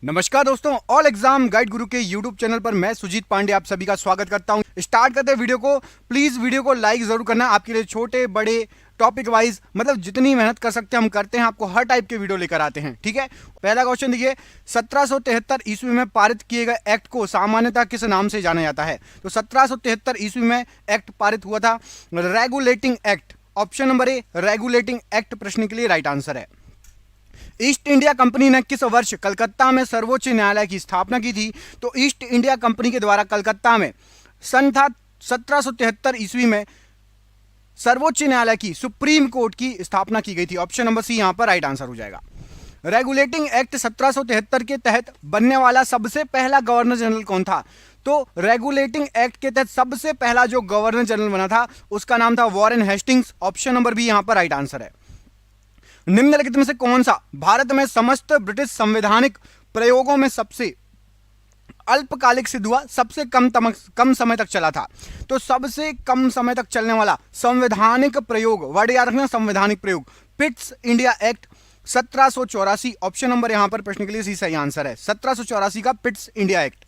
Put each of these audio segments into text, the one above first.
नमस्कार दोस्तों, all exam guide गुरु के यूट्यूब चैनल पर मैं सुजीत पांडे आप सभी का स्वागत करता हूं। स्टार्ट करते हैं वीडियो को। प्लीज वीडियो को लाइक जरूर करना। आपके लिए छोटे बड़े टॉपिक वाइज मतलब जितनी मेहनत कर सकते हैं हम करते हैं, आपको हर टाइप के वीडियो लेकर आते हैं। ठीक है, पहला क्वेश्चन देखिए, 1773 ईस्वी में पारित किए गए एक्ट को सामान्यतः किस नाम से जाना जाता है? तो 1773 ईस्वी में एक्ट पारित हुआ था regulating act. Option number A regulating act प्रश्न के लिए राइट आंसर है। ईस्ट इंडिया कंपनी ने किस वर्ष कलकत्ता में सर्वोच्च न्यायालय की स्थापना की थी? तो ईस्ट इंडिया कंपनी के द्वारा कलकत्ता में सन था 1773 ईस्वी में सर्वोच्च न्यायालय की सुप्रीम कोर्ट की स्थापना की गई थी। ऑप्शन नंबर सी यहां पर राइट आंसर हो जाएगा। रेगुलेटिंग एक्ट 1773 के तहत बनने वाला सबसे पहला गवर्नर जनरल कौन था? तो रेगुलेटिंग एक्ट के तहत सबसे पहला जो गवर्नर जनरल बना था उसका नाम था Warren Hastings. Option number B यहां पर राइट आंसर है। निम्नलिखित में से कौन सा भारत में समस्त ब्रिटिश संवैधानिक प्रयोगों में सबसे अल्पकालिक सिद्ध हुआ, सबसे कम समय तक चला था? तो सबसे कम समय तक चलने वाला संवैधानिक प्रयोग, वर्ड याद रखना, संवैधानिक प्रयोग, Pitt's India act 1784। Option number यहां पर प्रश्न के लिए सही आंसर है 1784 का Pitt's India act.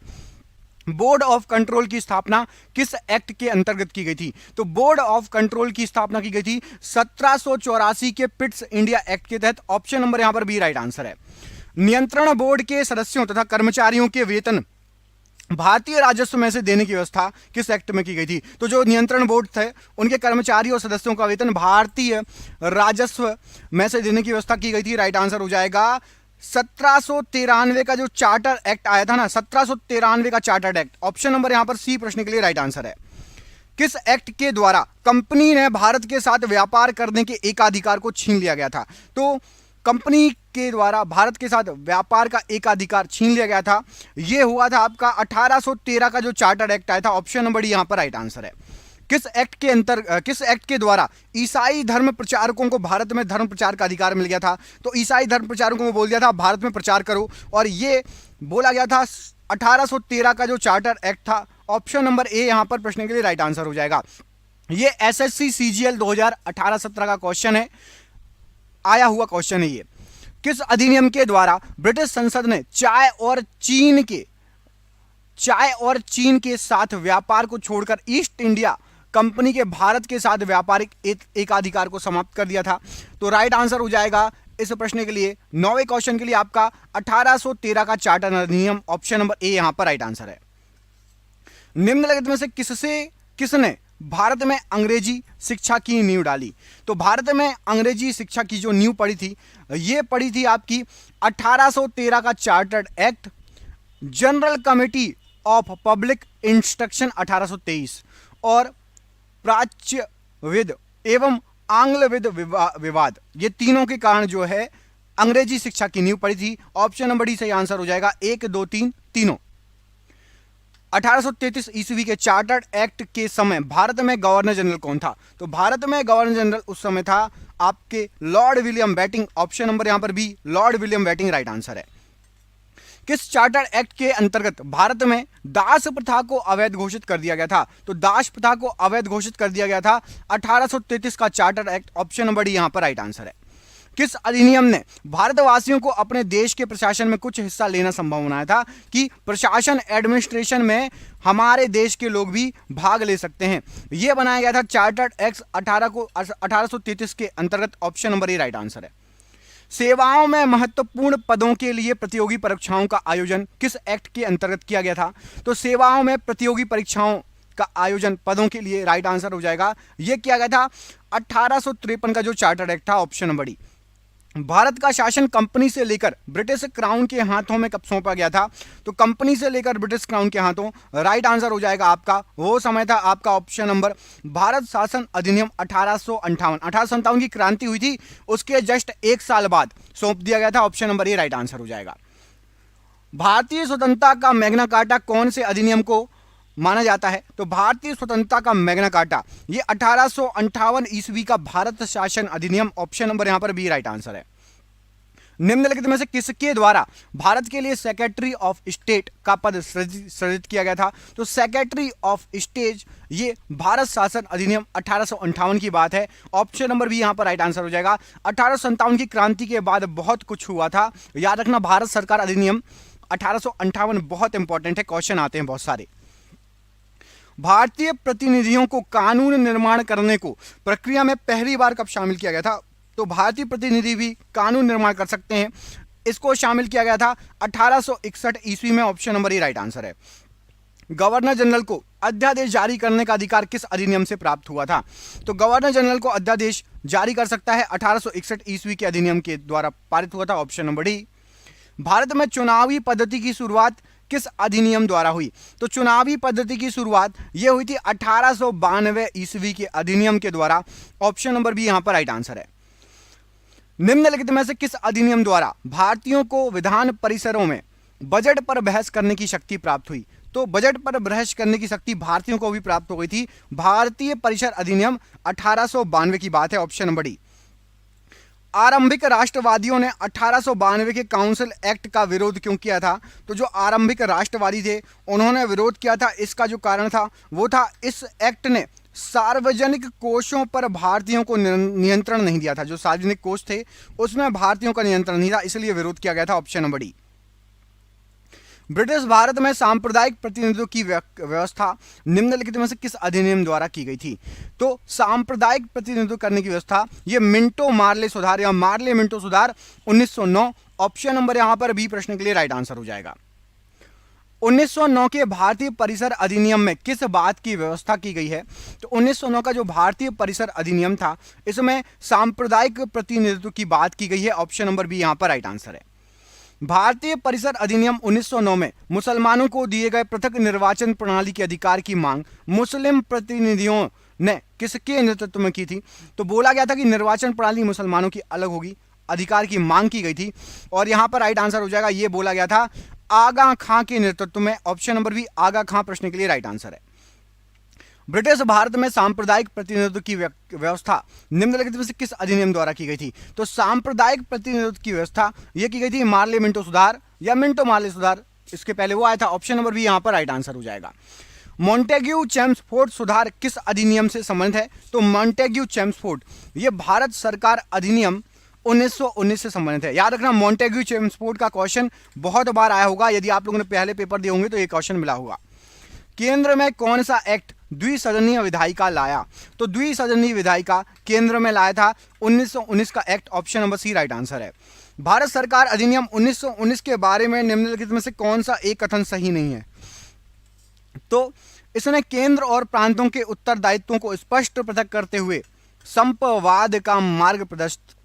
Board of control की स्थापना किस एक्ट के अंतर्गत की गई थी? तो बोर्ड ऑफ कंट्रोल की स्थापना की गई थी 1784 के पिट्स इंडिया एक्ट के तहत। ऑप्शन नंबर यहां पर बी राइट आंसर है। नियंत्रण बोर्ड के सदस्यों तथा कर्मचारियों के वेतन भारतीय राजस्व में से देने की व्यवस्था किस एक्ट में की गई थी? तो जो नियंत्रण बोर्ड थे उनके कर्मचारियों और सदस्यों का वेतन भारतीय राजस्व में से देने की व्यवस्था की गई थी। राइट आंसर हो जाएगा 1793 का जो चार्टर एक्ट आया था ना, 1793 का चार्टर एक्ट। ऑप्शन नंबर यहां पर सी प्रश्न के लिए राइट आंसर है। किस एक्ट के द्वारा कंपनी ने भारत के साथ व्यापार करने के एकाधिकार को छीन लिया गया था? तो कंपनी के द्वारा भारत के साथ व्यापार का एकाधिकार छीन लिया गया था, यह हुआ था आपका 1813 का जो चार्टर एक्ट आया था। ऑप्शन नंबर डी यहां पर राइट आंसर है। किस एक्ट के द्वारा ईसाई धर्म प्रचारकों को भारत में धर्म प्रचार का अधिकार मिल गया था? तो ईसाई धर्म प्रचारकों को बोल दिया था भारत में प्रचार करो, और ये बोला गया था 1813 का जो चार्टर एक्ट था। ऑप्शन नंबर ए यहां पर प्रश्न के लिए राइट आंसर हो जाएगा। ये एसएससी सीजीएल 2018-17 का क्वेश्चन है, आया हुआ क्वेश्चन है ये। किस अधिनियम के द्वारा ब्रिटिश संसद ने चाय और चीन के साथ व्यापार को छोड़कर ईस्ट इंडिया कंपनी के भारत के साथ व्यापारिक एकाधिकार को समाप्त कर दिया था? तो राइट आंसर हो जाएगा इस प्रश्न के लिए, 9वें क्वेश्चन के लिए आपका 1813 का चार्टर अधिनियम। ऑप्शन नंबर ए यहां पर राइट आंसर है। निम्नलिखित में से किसने भारत में अंग्रेजी शिक्षा की नींव डाली? तो भारत में अंग्रेजी शिक्षा की जो नींव पड़ी थी, यह पड़ी थी आपकी 1813 का chartered act, general committee of public instruction 1823 और प्राच्यविद एवं आंग्लविद विवाद, ये तीनों के कारण जो है अंग्रेजी शिक्षा की नींव पड़ी थी। ऑप्शन नंबर डी सही आंसर हो जाएगा, 1, 2, 3 तीनों। 1833 ईस्वी के चार्टर्ड एक्ट के समय भारत में गवर्नर जनरल कौन था? तो भारत में गवर्नर जनरल उस समय था आपके lord William Bentinck. Option number यहां पर B lord William Bentinck right answer है। किस चार्टर एक्ट के अंतर्गत भारत में दास प्रथा को अवैध घोषित कर दिया गया था? तो दास प्रथा को अवैध घोषित कर दिया गया था 1833 का charter act. Option number D यहां पर राइट आंसर है। किस अधिनियम ने भारतवासियों को अपने देश के प्रशासन में कुछ हिस्सा लेना संभव बनाया था कि प्रशासन एडमिनिस्ट्रेशन में हमारे देश के लोग भी भाग ले सकते हैं? यह बनाया गया था चार्टर्ड एक्ट 1833 के अंतर्गत। Option number A right answer है। सेवाओं में महत्वपूर्ण पदों के लिए प्रतियोगी परीक्षाओं का आयोजन किस एक्ट के अंतर्गत किया गया था? तो सेवाओं में प्रतियोगी परीक्षाओं का आयोजन पदों के लिए राइट आंसर हो जाएगा, यह किया गया था 1853 का जो चार्टर्ड एक्ट था। Option number D. भारत का शासन कंपनी से लेकर ब्रिटिश क्राउन के हाथों में कब सौंपा गया था? तो कंपनी से लेकर ब्रिटिश क्राउन के हाथों, राइट आंसर हो जाएगा आपका, वो समय था आपका ऑप्शन नंबर भारत शासन अधिनियम 1858 की क्रांति हुई थी उसके जस्ट 1 साल बाद सौंप दिया गया था। Option number A right answer हो जाएगा। भारतीय स्वतंत्रता का मैग्ना कार्टा कौन से अधिनियम को माना जाता है? तो भारतीय स्वतंत्रता का मैग्ना कार्टा ये 1858 ईस्वी का भारत शासन अधिनियम। ऑप्शन नंबर यहां पर बी राइट आंसर है। निम्नलिखित में से किसके द्वारा भारत के लिए सेक्रेटरी ऑफ स्टेट का पद सृजित किया गया था? तो सेक्रेटरी ऑफ स्टेट ये भारत शासन अधिनियम 1858 की बात है। ऑप्शन नंबर बी यहां पर राइट आंसर हो जाएगा। 1857 की क्रांति के बाद बहुत कुछ हुआ था, याद रखना। भारत सरकार अधिनियम 1858 बहुत इंपॉर्टेंट है, क्वेश्चन आते हैं बहुत सारे। भारतीय प्रतिनिधियों को कानून निर्माण करने को प्रक्रिया में पहली बार कब शामिल किया गया था? तो भारतीय प्रतिनिधि भी कानून निर्माण कर सकते हैं, इसको शामिल किया गया था 1861 ईस्वी में। Option number A right answer है। गवर्नर जनरल को अध्यादेश जारी करने का अधिकार किस अधिनियम से प्राप्त हुआ था? तो गवर्नर जनरल को अध्यादेश जारी कर सकता है 1861 ईस्वी के अधिनियम के द्वारा पारित हुआ था। Option number D. भारत में चुनावी पद्धति की शुरुआत किस अधिनियम द्वारा हुई? तो चुनावी पद्धति की शुरुआत यह हुई थी 1892 ईस्वी के अधिनियम के द्वारा। ऑप्शन नंबर बी यहां पर राइट आंसर है। निम्नलिखित में से किस अधिनियम द्वारा भारतीयों को विधान परिसरों में बजट पर बहस करने की शक्ति प्राप्त हुई? तो बजट पर बहस करने की शक्ति भारतीयों को भी प्राप्त हो गई थी। भारतीय परिषद अधिनियम 1892 की बात है। Option number D. आरंभिक राष्ट्रवादियों ने 1892 के काउंसिल एक्ट का विरोध क्यों किया था? तो जो आरंभिक राष्ट्रवादी थे उन्होंने विरोध किया था, इसका जो कारण था वो था इस एक्ट ने सार्वजनिक कोषों पर भारतीयों को नियंत्रण नहीं दिया था। जो सार्वजनिक कोष थे उसमें भारतीयों का नियंत्रण नहीं था, इसलिए विरोध किया गया था। Option number D. British Bharat में सांप्रदायिक प्रतिनिधित्व की व्यवस्था निम्नलिखित में से किस अधिनियम द्वारा की गई थी? तो सांप्रदायिक प्रतिनिधित्व करने की व्यवस्था ये मिंटो मार्ले सुधार या मार्ले मिंटो सुधार 1909। ऑप्शन नंबर यहां पर बी प्रश्न के लिए राइट आंसर हो जाएगा। 1909 के भारतीय परिसर अधिनियम में किस बात की व्यवस्था की गई है? तो 1909 का जो भारतीय परिसर अधिनियम था इसमें सांप्रदायिक प्रतिनिधित्व की बात की गई है। ऑप्शन नंबर बी यहां पर राइट आंसर है। भारतीय परिसर अधिनियम 1909 में मुसलमानों को दिए गए पृथक निर्वाचन प्रणाली के अधिकार की मांग मुस्लिम प्रतिनिधियों ने किसके नेतृत्व में की थी? तो बोला गया था कि निर्वाचन प्रणाली मुसलमानों की अलग होगी, अधिकार की मांग की गई थी और यहां पर राइट आंसर हो जाएगा, यह बोला गया था आगा खां के नेतृत्व में। ऑप्शन नंबर बी आगा खां प्रश्न के लिए राइट आंसर है। ब्रिटिश भारत में सांप्रदायिक प्रतिनिधित्व की व्यवस्था निम्नलिखित में से किस अधिनियम द्वारा की गई थी? तो सांप्रदायिक प्रतिनिधित्व की व्यवस्था यह की गई थी मार्ले मिंटो सुधार या मिंटो मार्ले सुधार, इसके पहले वो आया था। ऑप्शन नंबर बी यहां पर राइट आंसर हो जाएगा। मॉन्टेग्यू चेम्सफोर्ड सुधार किस अधिनियम से संबंधित है? तो मॉन्टेग्यू चेम्सफोर्ड ये भारत सरकार अधिनियम 1919 से संबंधित है। याद रखना, मॉन्टेग्यू चेम्सफोर्ड का क्वेश्चन बहुत बार आया होगा, यदि आप लोगों ने पहले पेपर दिए होंगे तो ये क्वेश्चन मिला होगा। केंद्र में कौन सा एक्ट द्विसदनीय विधायिका लाया? तो द्विसदनीय विधायिका केंद्र में लाया था 1919 का act. Option number C right answer है। भारत सरकार अधिनियम 1919 के बारे में निम्नलिखित में से कौन सा एक कथन सही नहीं है? तो इसने केंद्र और प्रांतों के उत्तरदायित्वों को स्पष्ट पृथक करते हुए संपवाद का मार्ग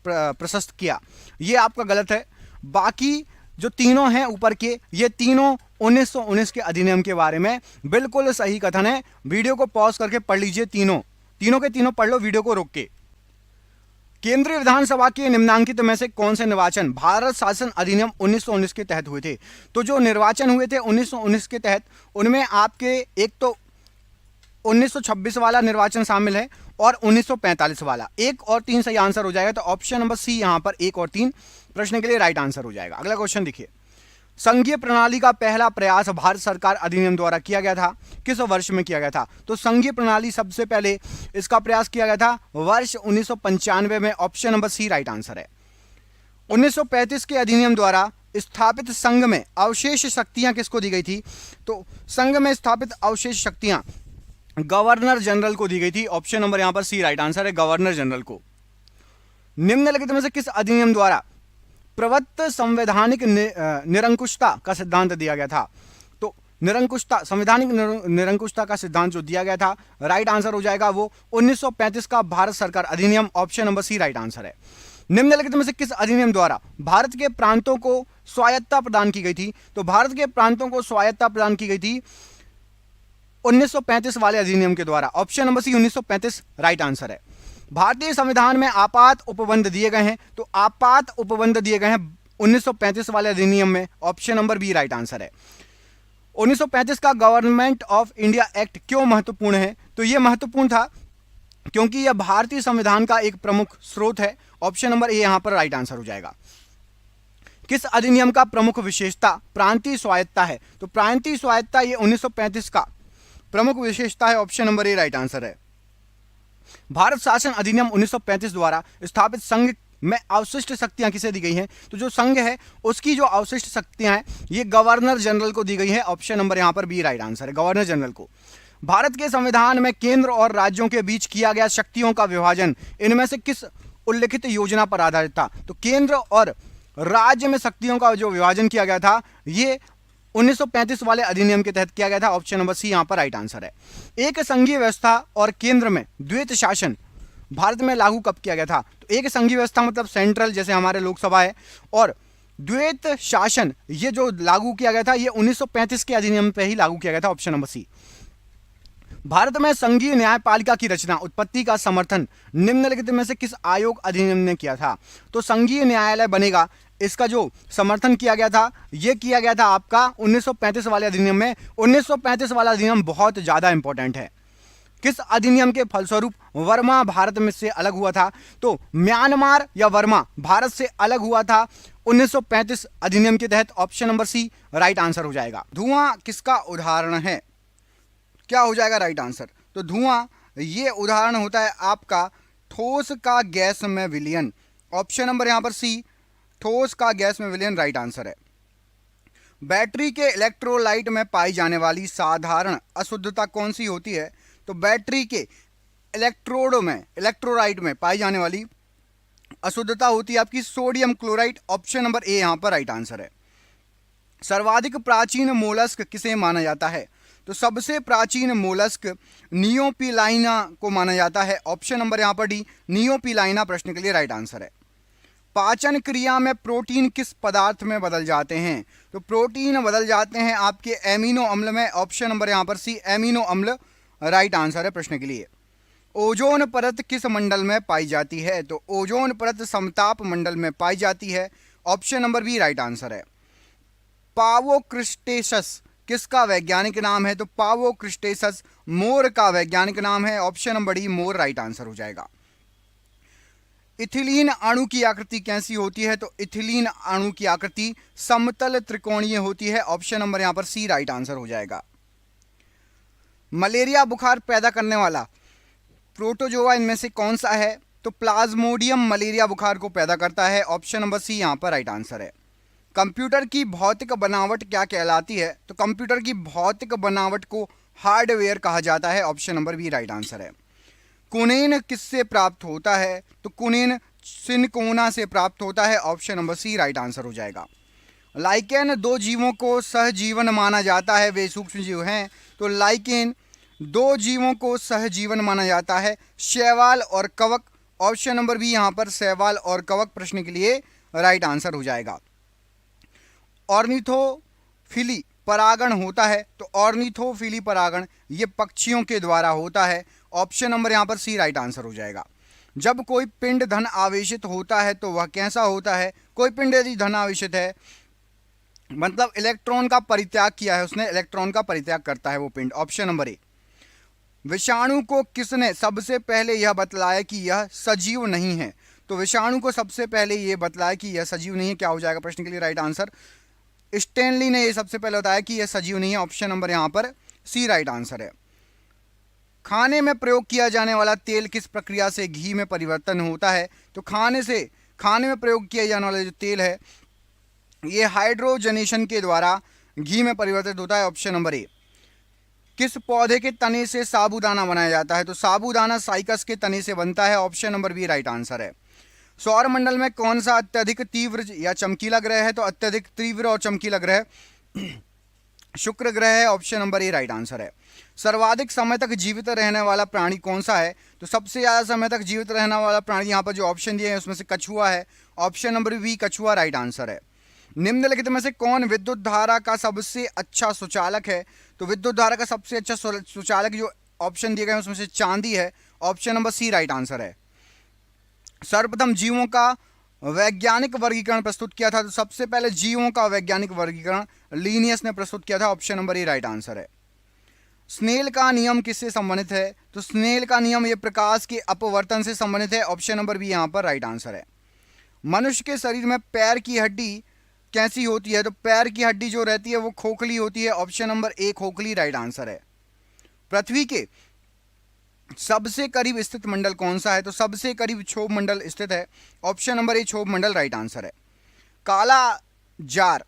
प्रशस्त किया, ये आपका गलत है। बाकी जो तीनों हैं ऊपर के, ये तीनों 1919 के अधिनियम के बारे में बिल्कुल सही कथन है। वीडियो को पॉज करके पढ़ लीजिए, तीनों के तीनों पढ़ लो वीडियो को रोक के। केंद्रीय विधानसभा के निम्नांकित में से कौन से निर्वाचन भारत शासन अधिनियम 1919 के तहत हुए थे? तो जो निर्वाचन हुए थे 1919 के तहत, उनमें आपके एक तो 1926 वाला निर्वाचन शामिल है और 1945 वाला। 1 और 3 सही आंसर हो जाएगा। तो ऑप्शन नंबर सी यहां पर 1 और 3 प्रश्न के लिए राइट आंसर हो जाएगा। अगला क्वेश्चन देखिए, संघीय प्रणाली का पहला प्रयास भारत सरकार अधिनियम द्वारा किया गया था, किस वर्ष में किया गया था? तो संघीय प्रणाली सबसे पहले इसका प्रयास किया गया था वर्ष 1995 में। Option number C right answer है। 1935 के अधिनियम द्वारा स्थापित संघ में अवशेष शक्तियां किसको दी गई थी? तो संघ में स्थापित अवशेष शक्तियां गवर्नर जनरल को दी गई थी। ऑप्शन नंबर यहां पर सी राइट आंसर है, गवर्नर जनरल को। निम्नलिखित में से किस अधिनियम द्वारा प्रवत्त संवैधानिक निरंकुशता का सिद्धांत दिया गया था? तो निरंकुशता, संवैधानिक निरंकुशता का सिद्धांत जो दिया गया था, राइट आंसर हो जाएगा वो 1935 का भारत सरकार अधिनियम। Option number C right answer है। निम्नलिखित में से किस अधिनियम द्वारा भारत के प्रांतों को स्वायत्तता प्रदान की गई थी? तो भारत के प्रांतों को स्वायत्तता प्रदान की गई थी 1935 वाले अधिनियम के द्वारा। Option number C 1935 right answer है। भारतीय संविधान में आपात उपबंध दिए गए हैं, तो आपात उपबंध दिए गए हैं 1935 वाले अधिनियम में। Option number B right answer है। 1935 का गवर्नमेंट ऑफ इंडिया एक्ट क्यों महत्वपूर्ण है? तो यह महत्वपूर्ण था क्योंकि यह भारतीय संविधान का एक प्रमुख स्रोत है। ऑप्शन नंबर ए यहां पर राइट आंसर हो जाएगा। किस अधिनियम का प्रमुख विशेषता प्रांतीय स्वायत्तता है? तो प्रांतीय स्वायत्तता ये 1935 का प्रमुख विशेषता है। Option number A right answer है। भारत शासन अधिनियम 1935 द्वारा स्थापित संघ में अवशिष्ट शक्तियां किसे दी गई हैं? तो जो संघ है उसकी जो अवशिष्ट शक्तियां हैं ये गवर्नर जनरल को दी गई है। ऑप्शन नंबर यहां पर बी राइट आंसर है, गवर्नर जनरल को। भारत के संविधान में केंद्र और राज्यों के बीच किया गया शक्तियों का विभाजन इनमें से किस उल्लिखित योजना पर आधारित था? तो केंद्र और राज्य में शक्तियों का जो विभाजन किया गया था ये 1935 वाले अधिनियम के तहत किया गया था। ऑप्शन नंबर सी यहां पर राइट आंसर है। एक संघीय व्यवस्था और केंद्र में द्वैत शासन भारत में लागू कब किया गया था? तो एक संघीय व्यवस्था मतलब सेंट्रल जैसे हमारे लोकसभा है, और द्वैत शासन ये जो लागू किया गया था ये 1935 के अधिनियम पे ही लागू किया गया था। ऑप्शन नंबर सी। भारत में संघीय न्यायपालिका की रचना उत्पत्ति का समर्थन निम्नलिखित में से किस आयोग अधिनियम ने किया था? तो संघीय न्यायालय बनेगा, इसका जो समर्थन किया गया था यह किया गया था आपका 1935 वाले अधिनियम में। 1935 वाला अधिनियम बहुत ज्यादा इंपॉर्टेंट है। किस अधिनियम के फलस्वरूप वर्मा भारत में से अलग हुआ था? तो म्यांमार या वर्मा भारत से अलग हुआ था 1935 अधिनियम के तहत। Option number C right answer हो जाएगा। धुआं किसका उदाहरण है? क्या हो जाएगा राइट आंसर? तो धुआं ये उदाहरण होता है आपका ठोस का गैस में विलयन। ऑप्शन नंबर यहां पर सी ठोस का गैस में विलयन राइट आंसर है। बैटरी के इलेक्ट्रोलाइट में पाई जाने वाली साधारण अशुद्धता कौन सी होती है? तो बैटरी के इलेक्ट्रोड में इलेक्ट्रोलाइट में पाई जाने वाली अशुद्धता होती है आपकी sodium chloride. Option number A यहां पर राइट आंसर है। सर्वाधिक प्राचीन मोलस्क किसे माना जाता है? तो सबसे प्राचीन मोलस्क नियोपिलाइना को माना जाता है। ऑप्शन नंबर यहां पर डी नियोपिलाइना प्रश्न के लिए राइट आंसर है। पाचन क्रिया में प्रोटीन किस पदार्थ में बदल जाते हैं? तो प्रोटीन बदल जाते हैं आपके एमिनो अम्ल में। ऑप्शन नंबर यहां पर सी एमिनो अम्ल राइट आंसर है प्रश्न के लिए। ओजोन परत किस मंडल में पाई जाती है? तो ओजोन परत समताप मंडल में पाई जाती है। Option number B right answer है। पावोक्रिस्टेसस किसका वैज्ञानिक नाम है? तो पावोक्रिस्टेसस मोर का वैज्ञानिक नाम है। Option number D more right answer हो जाएगा। इथिलीन अणु की आकृति कैसी होती है? तो इथिलीन अणु की आकृति समतल त्रिकोणीय होती है। ऑप्शन नंबर यहां पर सी राइट आंसर हो जाएगा। मलेरिया बुखार पैदा करने वाला प्रोटोजोआ इनमें से कौन सा है? तो प्लाज्मोडियम मलेरिया बुखार को पैदा करता है। ऑप्शन नंबर सी यहां पर राइट आंसर है। कंप्यूटर की भौतिक बनावट क्या कहलाती है? तो कंप्यूटर की भौतिक बनावट को हार्डवेयर कहा जाता है। Option number B right answer है। कुनेन किससे प्राप्त होता है? तो कुनेन सिनकोना से प्राप्त होता है। Option number C right answer हो जाएगा। लाइकेन दो जीवों को सहजीवन माना जाता है, वे सूक्ष्म जीव हैं। तो लाइकेन दो जीवों को सहजीवन माना जाता है, शैवाल और कवक। ऑप्शन नंबर बी यहां पर शैवाल और कवक प्रश्न के लिए राइट आंसर हो जाएगा। ऑर्निथोफिली परागण होता है, तो ऑर्निथोफिली परागण ये पक्षियों के द्वारा होता है। ऑप्शन नंबर यहां पर सी राइट आंसर हो जाएगा। जब कोई पिंड धन आवेशित होता है तो वह कैसा होता है? कोई पिंड यदि धन आवेशित है मतलब इलेक्ट्रॉन का परित्याग किया है उसने, इलेक्ट्रॉन का परित्याग करता है वो पिंड। Option number A. विषाणु को किसने सबसे पहले यह बतलाया कि यह सजीव नहीं है? तो विषाणु को सबसे पहले यह बतलाया कि यह सजीव नहीं है, क्या हो जाएगा प्रश्न के लिए राइट आंसर? स्टैनली ने यह सबसे पहले बताया कि यह सजीव नहीं है। ऑप्शन नंबर यहां पर सी राइट आंसर है। खाने में प्रयोग किया जाने वाला तेल किस प्रक्रिया से घी में परिवर्तन होता है? तो खाने में प्रयोग किया जाने वाला जो तेल है ये हाइड्रोजनेशन के द्वारा घी में परिवर्तित होता है। Option number A. किस पौधे के तने से साबूदाना बनाया जाता है? तो साबूदाना साइकस के तने से बनता है। Option number B right answer है। सौर मंडल में कौन सा अत्यधिक तीव्र या चमकीला ग्रह है? तो अत्यधिक तीव्र और चमकीला ग्रह शुक्र ग्रह है। Option number A right answer है। सर्वाधिक समय तक जीवित रहने वाला प्राणी कौन सा है? तो सबसे ज्यादा समय तक जीवित रहने वाला प्राणी यहाँ पर जो ऑप्शन दिए हैं उसमें से कछुआ है। ऑप्शन नंबर बी कछुआ राइट आंसर है। निम्नलिखित में से कौन विद्युत धारा का सबसे अच्छा सुचालक है? तो विद्युत धारा का सबसे अच्छा सुचालक जो ऑप्शन दिए गए उसमें से चांदी है। Option number C right answer है। सर्वप्रथम जीवों का वैज्ञानिक वर्गीकरण प्रस्तुत किया था, तो सबसे पहले जीवों का वैज्ञानिक वर्गीकरण लीनियस ने प्रस्तुत किया था। Option number A right answer है। स्नेल का नियम किससे संबंधित है? तो स्नेल का नियम ये प्रकाश के अपवर्तन से संबंधित है। ऑप्शन नंबर बी यहां पर राइट आंसर है। मनुष्य के शरीर में पैर की हड्डी कैसी होती है? तो पैर की हड्डी जो रहती है वो खोखली होती है। ऑप्शन नंबर ए खोखली राइट आंसर है। पृथ्वी के सबसे करीब स्थित मंडल कौन सा है? तो सबसे करीब क्षोभ मंडल स्थित है, ऑप्शन नंबर ए क्षोभ मंडल राइट आंसर है। काला जार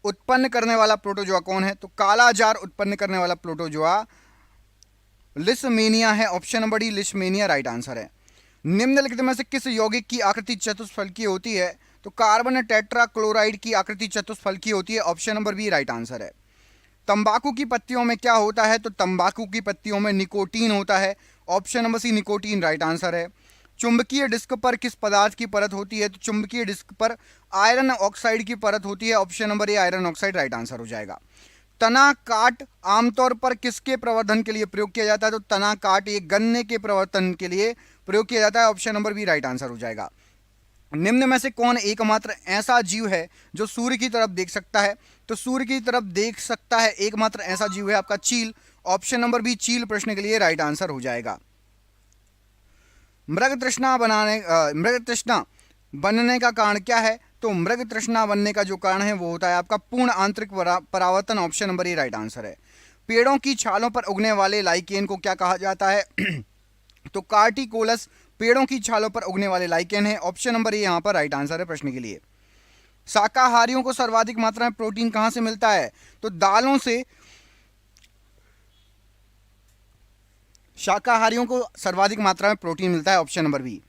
उत्पन्न करने वाला प्रोटोजोआ कौन है? तो काला जार उत्पन्न करने वाला प्रोटोजोआ लिस्मेनिया है, option number D leishmania right answer है। निम्नलिखित में से किस यौगिक की आकृति चतुष्फलकीय होती है? तो कार्बन टेट्रा क्लोराइड की आकृति चतुष्फलकीय होती है, option number B right answer है। तंबाकू की पत्तियों में क्या होता है? तो तंबाकू की पत्तियों में निकोटीन होता है, option number C nicotine right answer है। चुंबकीय डिस्क पर किस पदार्थ की परत होती है? तो चुंबकीय डिस्क पर आयरन ऑक्साइड की परत होती है, option number A iron oxide right answer हो जाएगा। तना काट आमतौर पर किसके प्रवर्धन के लिए प्रयोग किया जाता है? तो तना काट ये गन्ने के प्रवर्धन के लिए प्रयोग किया जाता है, option number B right answer हो जाएगा। निम्न में से कौन एकमात्र ऐसा जीव है जो सूर्य की तरफ देख सकता है? तो सूर्य की तरफ देख सकता है एकमात्र ऐसा जीव है आपका चील, ऑप्शन नंबर बी चील प्रश्न के लिए राइट आंसर हो जाएगा। मृग तृष्णा बनने का कारण क्या है? तो मृग तृष्णा बनने का जो कारण है वो होता है आपका पूर्ण आंतरिक परावर्तन, option number A right answer है। पेड़ों की छालों पर उगने वाले लाइकेन को क्या कहा जाता है? तो कार्टिकोलस पेड़ों की छालों पर उगने वाले लाइकेन है, ऑप्शन नंबर ए यहां पर राइट आंसर है प्रश्न के लिए। शाकाहारियों को सर्वाधिक मात्रा में प्रोटीन कहां से मिलता है? तो दालों से शाकाहारियों को सर्वाधिक मात्रा में प्रोटीन मिलता है, ऑप्शन नंबर बी।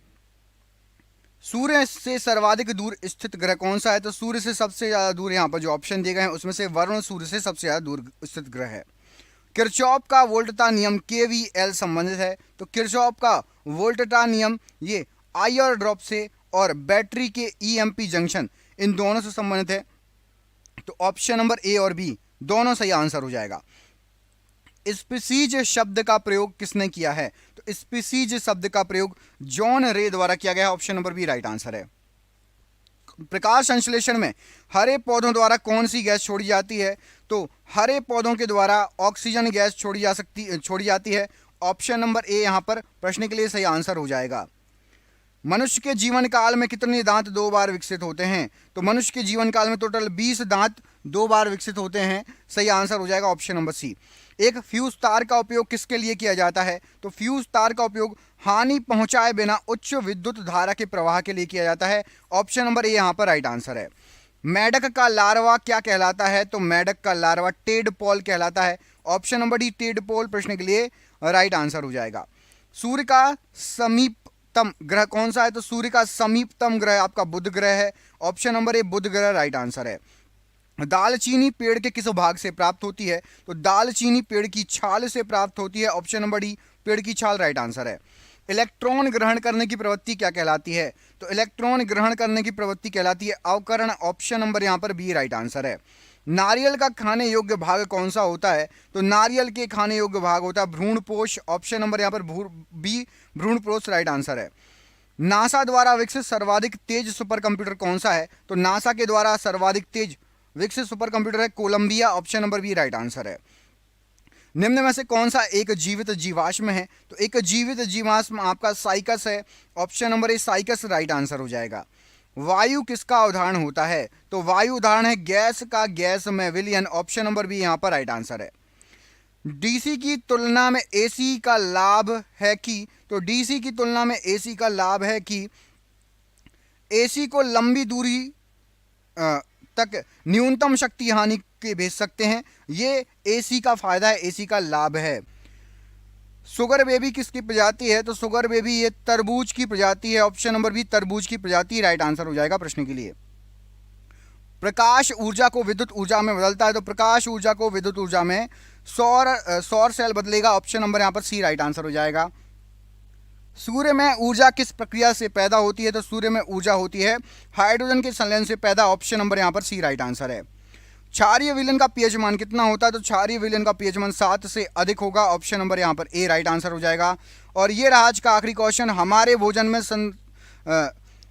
सूर्य से सर्वाधिक दूर स्थित ग्रह कौन सा है? तो सूर्य से सबसे ज्यादा दूर यहां पर जो ऑप्शन दिए गए हैं उसमें से वरुण सूर्य से सबसे ज्यादा दूर स्थित ग्रह है। किरचॉफ का वोल्टता नियम केवीएल संबंधित है, तो किरचॉफ का वोल्टता नियम ये आयर ड्रॉप से और बैटरी के ईएमपी जंक्शन इन दोनों से संबंधित है, तो ऑप्शन नंबर ए और बी दोनों सही आंसर हो जाएगा। स्पीसीज शब्द का प्रयोग किसने किया है? तो स्पीसीज शब्द का प्रयोग जॉन रे द्वारा किया गया है, option number B right answer है। प्रकाश संश्लेषण में हरे पौधों द्वारा कौन सी गैस छोड़ी जाती है? तो हरे पौधों के द्वारा ऑक्सीजन गैस छोड़ी जाती है, ऑप्शन नंबर ए यहां पर प्रश्न के लिए सही आंसर हो जाएगा। मनुष्य के जीवन काल में कितने दांत 2 बार विकसित होते हैं? तो मनुष्य के जीवन काल में टोटल 20 दांत 2 बार विकसित होते हैं, सही आंसर हो जाएगा ऑप्शन नंबर सी। एक फ्यूज तार का उपयोग किसके लिए किया जाता है? तो फ्यूज तार का उपयोग हानि पहुंचाए बिना उच्च विद्युत धारा के प्रवाह के लिए किया जाता है, ऑप्शन नंबर ए यहां पर राइट आंसर है। मेढक का लार्वा क्या कहलाता है? तो मेढक का लार्वा टेडपोल कहलाता है, ऑप्शन नंबर डी टेडपोल प्रश्न के लिए राइट आंसर हो जाएगा। सूर्य का समीपतम ग्रह कौन सा है? तो सूर्य का समीपतम ग्रह आपका बुध ग्रह है, ऑप्शन नंबर ए बुध ग्रह राइट आंसर है। दालचीनी पेड़ के किस भाग से प्राप्त होती है? तो दालचीनी पेड़ की छाल से प्राप्त होती है, ऑप्शन नंबर डी पेड़ की छाल राइट आंसर है। इलेक्ट्रॉन ग्रहण करने की प्रवृत्ति क्या कहलाती है? तो इलेक्ट्रॉन ग्रहण करने की प्रवृत्ति कहलाती है अवकरण, ऑप्शन नंबर यहां पर बी राइट आंसर है। नारियल का खाने योग्य भाग कौन सा होता है? तो नारियल के खाने योग्य भाग होता है भ्रूणपोष, ऑप्शन नंबर यहां पर बी भ्रूणपोष राइट आंसर है। नासा द्वारा विकसित सर्वाधिक तेज सुपर कंप्यूटर कौन सा है? तो नासा के द्वारा सर्वाधिक तेज विकसित सुपर कंप्यूटर है Columbia, option number B right answer है। निम्न में से कौन सा एक जीवित जीवाश्म है? तो एक जीवित जीवाश्म आपका साइकस है, option number A cycas right answer हो जाएगा। वायु किसका उदाहरण होता है? तो वायु उदाहरण है गैस का, गैस में विलयन, ऑप्शन नंबर बी यहां पर राइट आंसर है। डीसी की तुलना में एसी का लाभ है कि? तो डीसी की तुलना में एसी का लाभ है कि एसी को लंबी दूरी तक न्यूनतम शक्ति हानि के भेज सकते हैं, ये एसी का फायदा है, एसी का लाभ है। सुगर बेबी किसकी प्रजाति है? तो सुगर बेबी ये तरबूज की प्रजाति है, ऑप्शन नंबर बी तरबूज की प्रजाति राइट आंसर हो जाएगा प्रश्न के लिए। प्रकाश ऊर्जा को विद्युत ऊर्जा में बदलता है, तो प्रकाश ऊर्जा को विद्युत ऊर्जा में सौर सेल बदलेगा, ऑप्शन नंबर यहां पर सी राइट आंसर हो जाएगा। सूर्य में ऊर्जा किस प्रक्रिया से पैदा होती है? तो सूर्य में ऊर्जा होती है हाइड्रोजन के संलयन से पैदा, ऑप्शन नंबर यहां पर सी राइट आंसर है। क्षारीय विलयन का पीएच मान कितना होता है? तो क्षारीय विलयन का पीएच मान 7 से अधिक होगा, ऑप्शन नंबर यहां पर ए राइट आंसर हो जाएगा। और ये रहा आज का आखिरी क्वेश्चन, हमारे भोजन में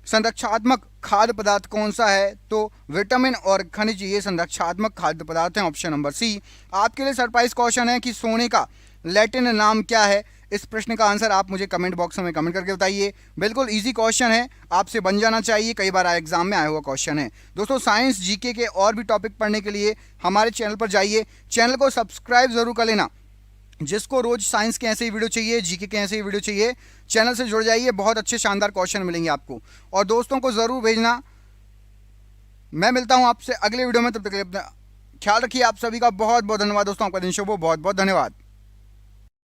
संरक्षात्मक खाद्य पदार्थ कौन सा है? तो विटामिन और खनिज ये संरक्षात्मक खाद्य पदार्थ हैं, ऑप्शन नंबर सी। आपके लिए सरप्राइज क्वेश्चन है कि सोने का लैटिन नाम क्या है? इस प्रश्न का आंसर आप मुझे कमेंट बॉक्स में कमेंट करके बताइए। बिल्कुल इजी क्वेश्चन है, आपसे बन जाना चाहिए, कई बार एग्जाम में आया हुआ क्वेश्चन है। दोस्तों साइंस जीके के और भी टॉपिक पढ़ने के लिए हमारे चैनल पर जाइए, चैनल को सब्सक्राइब जरूर कर लेना जिसको रोज साइंस के ऐसे ही वीडियो चाहिए, जीके के ऐसे ही वीडियो चाहिए, चैनल से जुड़ जाइए, बहुत अच्छे शानदार क्वेश्चन मिलेंगे आपको। और दोस्तों को ज़रूर भेजना। मैं मिलता हूं आपसे अगले वीडियो में, तब तक के लिए अपना ख्याल रखिए। आप सभी का बहुत बहुत धन्यवाद दोस्तों, आपका दिन शुभ हो, बहुत बहुत धन्यवाद।